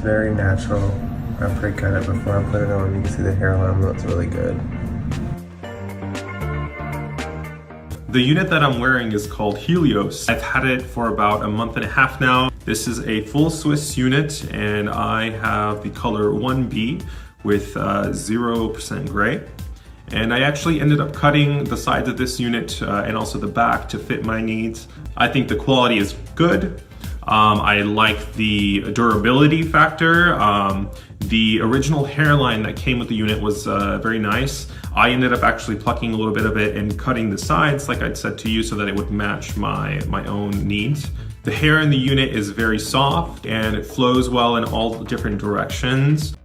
very natural. I pre-cut it before I put it on. You can see the hairline looks really good. The unit that I'm wearing is called Helios. I've had it for about a month and a half now. This is a full Swiss unit and I have the color 1B with 0% gray. And I actually ended up cutting the sides of this unit and also the back to fit my needs. I think the quality is good. I like the durability factor. The original hairline that came with the unit was very nice. I ended up actually plucking a little bit of it and cutting the sides, like I'd said to you, so that it would match my own needs. The hair in the unit is very soft and it flows well in all different directions.